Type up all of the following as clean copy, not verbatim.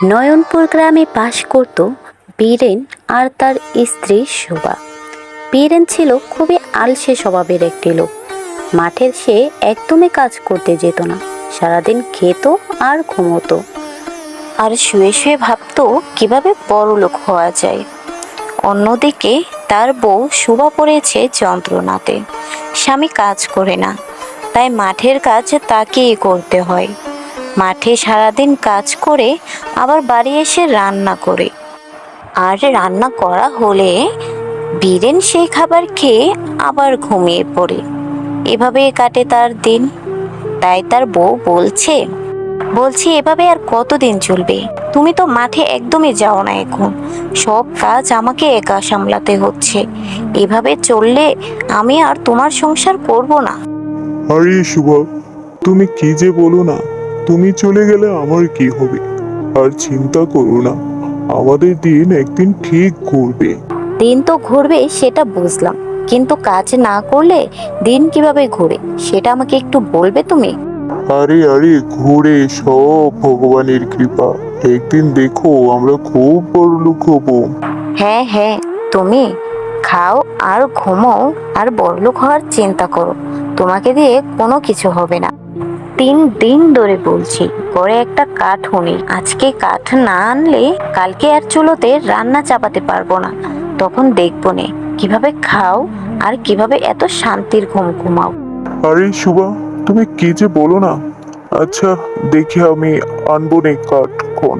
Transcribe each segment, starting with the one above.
নয়নপুর গ্রামে বাস করত বীরেন আর তার স্ত্রী শোভা। বীরেন ছিল খুবই আলসে স্বভাবের একটি লোক। মাঠের সে একদমই কাজ করতে যেত না, সারাদিন খেত আর ঘুমোতো, আর শুয়ে শুয়ে ভাবতো কিভাবে বড়লোক হওয়া যায়। অন্যদিকে তার বউ শোভা পড়েছে যন্ত্রণাতে। স্বামী কাজ করে না, তাই মাঠের কাজ তাকেই করতে হয়। মাঠে সারাদিন কাজ করে আবার বাড়ি এসে রান্না করে, আর রান্না করা হলে বীরেন সেই খাবার খেয়ে আবার ঘুমিয়ে পড়ে। এভাবে কাটে তার দিন। তাই তার বউ বলছি এভাবে আর কতদিন চলবে? তুমি তো মাঠে একদমই যাও না এখন, সব কাজ আমাকে একা সামলাতে হচ্ছে। এভাবে চললে আমি আর তোমার সংসার করব না। আরে শুভা, তুমি কি যে বলো না। তুমি চলে গেলে আমার কি হবে? আর চিন্তা করো না, আমাদের দিন একদিন ঠিক ঘুরবে। দিন তো ঘুরবে সেটা বুঝলাম, কিন্তু কাজ না করলে দিন কিভাবে ঘুরে সেটা আমাকে একটু বলবে তুমি? আরে আরে, ঘুরে সব ভগবানের কৃপা। একদিন দেখো আমরা খুব বড় লোক হবো। হ্যাঁ হ্যাঁ, তুমি খাও আর ঘুমো আর বড়লোক হওয়ার চিন্তা করো, তোমাকে দিয়ে কোনো কিছু হবে না। 3 দিন ধরে বলছি, ঘরে একটা কাঠও নেই। আজকে কাঠ না আনলে কালকে আর চুলোতে রান্না চাপাতে পারবো না। তখন দেখবো নে কিভাবে খাও আর কিভাবে এত শান্তির ঘুম ঘুমাও। আরে শুভা, তুমি কি যে বলো না। আচ্ছা, দেখি আমি আনবো নে কাঠক্ষণ।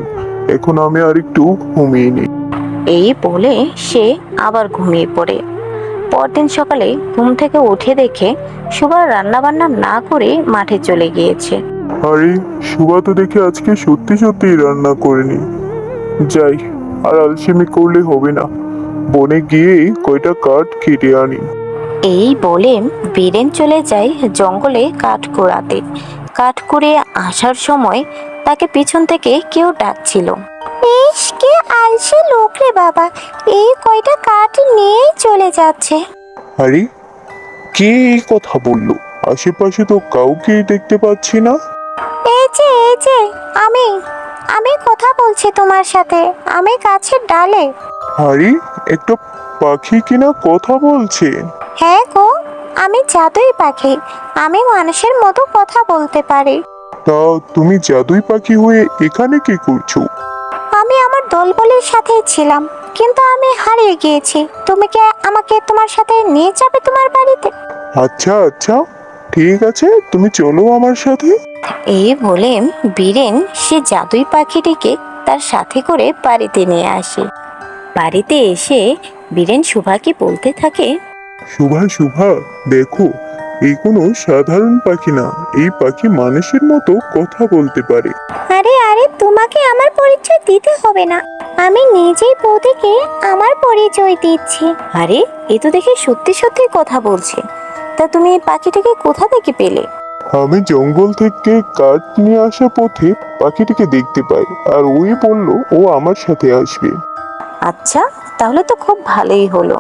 এখন আমি আর একটু ঘুমিয়ে নিই। এই বলে সে আবার ঘুমিয়ে পড়ে। পরদিন সকালে ঘুম থেকে উঠে দেখে সুভা রান্না বান্না না করে মাঠে চলে গিয়েছে। আরে, শুভা তো দেখি আজকে সত্যি সত্যি রান্না করেনি। যাই, আর আলসেমি করলে হবে না। বনে গিয়ে কয়টা কাঠ কেটে আনি। এই বলে বীরেন চলে যায় জঙ্গলে কাঠ কুড়াতে। কাঠ কুড়িয়ে আসার সময় তাকে পিছন থেকে কেউ ডাকছিল। ইস, কে আলসে লোক রে বাবা, এই কয়টা কাঠ নিয়েই চলে যাচ্ছে। আরে, কে এই কথা বললো? আশেপাশে তো কাউকে দেখতে পাচ্ছি না। এই যে আমি আমি কথা বলছি তোমার সাথে, আমি গাছের ডালে। আরে, একটা পাখি কিনা কথা বলছে। হ্যাঁ গো, আমি জাদুই পাখি, আমি মানুষের মতো কথা বলতে পারি। তা তুমি জাদুই পাখি হয়ে এখানে কি করছো? আমি আমার দলবলের সাথেই ছিলাম, কিন্তু আমি হারিয়ে গিয়েছি। তুমি কি আমাকে তোমার সাথে নিয়ে যাবে তোমার বাড়িতে? আচ্ছা আচ্ছা, ঠিক আছে, তুমি চলো আমার সাথে। এই বলে বীরেন সে জাদুই পাখিটিকে তার সাথে করে বাড়িতে নিয়ে আসে। বাড়িতে এসে বীরেন সুভাকে বলতে থাকে। শুভা শুভা, দেখো, এই কোনো সাধারণ পাখি না। এই পাখি মানুষের মতো কথা বলতে পারে। আরে আরে, তোমাকে আমার পরিচয় দিতে হবে না, আমি নিজেই বৌদিকে আমার পরিচয় দিচ্ছি। আরে, এ তো দেখে সত্যি সত্যি কথা বলছে। তা তুমি এই পাখিটাকে কোথা থেকে পেলে? আমি জঙ্গল থেকে কাঠ নিয়ে আসা পথে পাখিটিকে দেখতে পাই, আর ওই বলল ও আমার সাথে আসবে। আচ্ছা, তাহলে তো খুব ভালোই হলো।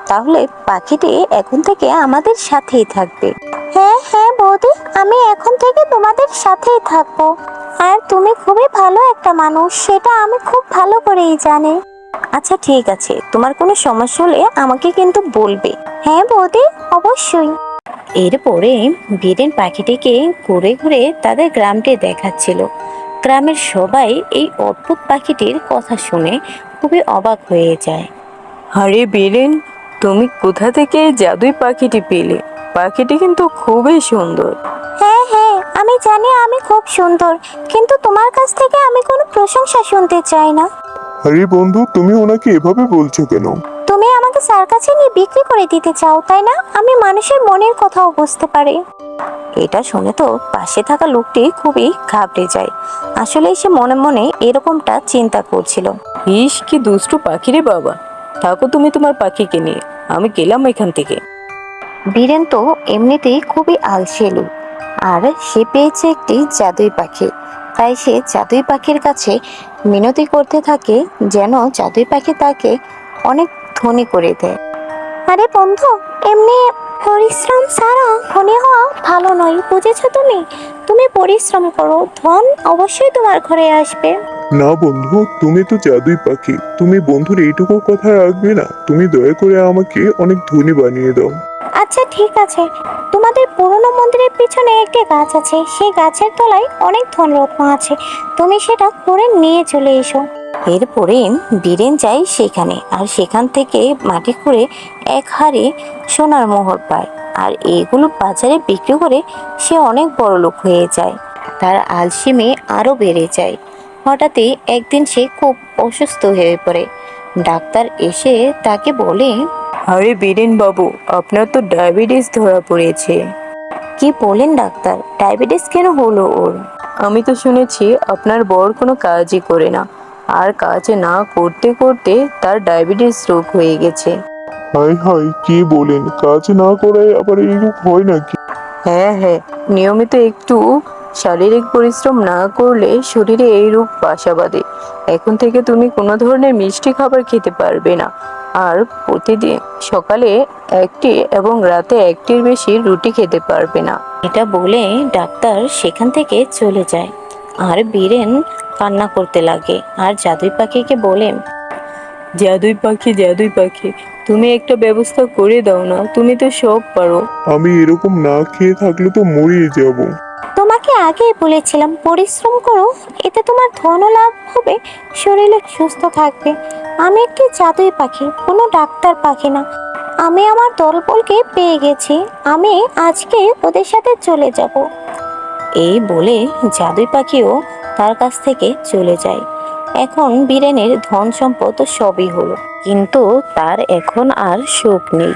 তাহলে পাখিটি এখন থেকে আমাদের সাথেই থাকবে। হ্যাঁ হ্যাঁ বৌদি, আমি এখন থেকে তোমাদের সাথেই থাকবো। আর তুমি খুবই ভালো একটা মানুষ, সেটা আমি খুব ভালো করেই জানি। আচ্ছা ঠিক আছে, তোমার কোনো সমস্যা হলে আমাকে কিন্তু বলবে। হ্যাঁ বৌদি, অবশ্যই। এরপরে বীরেন পাখিটিকে ঘুরে ঘুরে তাদের গ্রামটি দেখাচ্ছিল। গ্রামের সবাই এই অদ্ভুত পাখিটির কথা শুনে খুবই অবাক হয়ে যায়। আরে বীরেন, তুমি কোথা থেকে এই জাদুই পাখিটি পেলে? পাখিটি কিন্তু খুবই সুন্দর। হ্যাঁ হ্যাঁ, আমি জানি আমি খুব সুন্দর, কিন্তু তোমার কাছ থেকে আমি কোনো প্রশংসা শুনতে চাই না। আরে বন্ধু, তুমি ওনাকে এভাবে বলছো কেন? তুমি আমাকে স্যার কাছে নিয়ে বিক্রি করে দিতে চাও, তাই না? আমি মানুষের মনের কথাও বুঝতে পারি। এটা শুনে তো পাশে থাকা লোকটি খুবই ঘাবড়ে যায়। আসলে সে মনে মনে এরকমটা চিন্তা করছিল। ইস, কি দুষ্টু পাখি রে বাবা। থাকো তুমি তোমার পাখিকে নিয়ে, আমি গেলাম এখান থেকে। বীরেন তো এমনিতেই খুবই আলসে লোক, আর সে পেয়েছে একটি জাদুই পাখি। তাই সে জাদুই পাখির কাছে মিনতি করতে থাকে যেন জাদুই পাখি তাকে অনেক ধনী করে দেয়। আরে বন্ধু, এমনি পরিশ্রম ছাড়া ধনী হওয়া ভালো নয়, বুঝেছো তুমি? তুমি পরিশ্রম করো, ধন অবশ্যই তোমার ঘরে আসবে। না বন্ধু, তুমি তো জাদুই পাখি, তুমি বন্ধুর এইটুকু কথা রাখবে না? তুমি দয়া করে আমাকে অনেক ধনী বানিয়ে দাও। আচ্ছা ঠিক আছে, তোমাদের পুরনো মন্দিরের পিছনে একটি গাছ আছে, সেই গাছের তলায় অনেক ধনরত্ন আছে, তুমি সেটা করে নিয়ে চলে এসো। এরপরে বীরেন যায় সেখানে, আর সেখান থেকে মাটি খুঁড়ে এক হাড়ি সোনার মোহর পায়, আর এগুলো বাজারে বিক্রি করে সে অনেক বড় লোক হয়ে যায়। তার আলসেমি আরও বেড়ে যায়। হঠাৎই একদিন সে খুব অসুস্থ হয়ে পড়ে। ডাক্তার এসে তাকে বলে, আরে বীরেন বাবু, আপনার তো ডায়াবেটিস ধরা পড়েছে। কি বলেন ডাক্তার, ডায়াবেটিস কেন হলো ওর? আমি তো শুনেছি আপনার বর কোনো কাজই করে না, আর কাজ না করতে করতে তার ডায়াবেটিস রোগ হয়ে গেছে। হাই হাই, কি বলেন? কাজ না করায় আবার এইরূপ হয় নাকি? হ্যাঁ হ্যাঁ, নিয়মিত একটু শারীরিক পরিশ্রম না করলে শরীরে এই রোগ বাসা বাঁধে। এখন থেকে তুমি কোনো ধরনের মিষ্টি খাবার খেতে পারবে না, আর প্রতিদিন সকালে একটি এবং রাতে একটির বেশি রুটি খেতে পারবে না। এটা বলে ডাক্তার সেখান থেকে চলে যায়, আর বীরেন কান্না করতে লাগে, আর জাদুই পাখিকে বলে, জাদুই পাখি, জাদুই পাখি, তুমি একটা ব্যবস্থা করে দাও না, তুমি তো সব পারো। আমি এরকম না খেয়ে থাকলে তো মরিয়ে যাব। তোমাকে আগেই বলেছিলাম পরিশ্রম করো, এতে তোমার ধনও লাভ হবে, শরীরে সুস্থ থাকবে। আমি একটি জাদুই পাখি, কোনো ডাক্তার পাখি না। আমি আমার দলবলকে পেয়ে গেছি, আমি আজকে ওদের সাথে চলে যাব। এই বলে জাদুই পাখিও তার কাছ থেকে চলে যায়। এখন বীরেনের ধন সম্পদ সবই হলো, কিন্তু তার এখন আর সুখ নেই।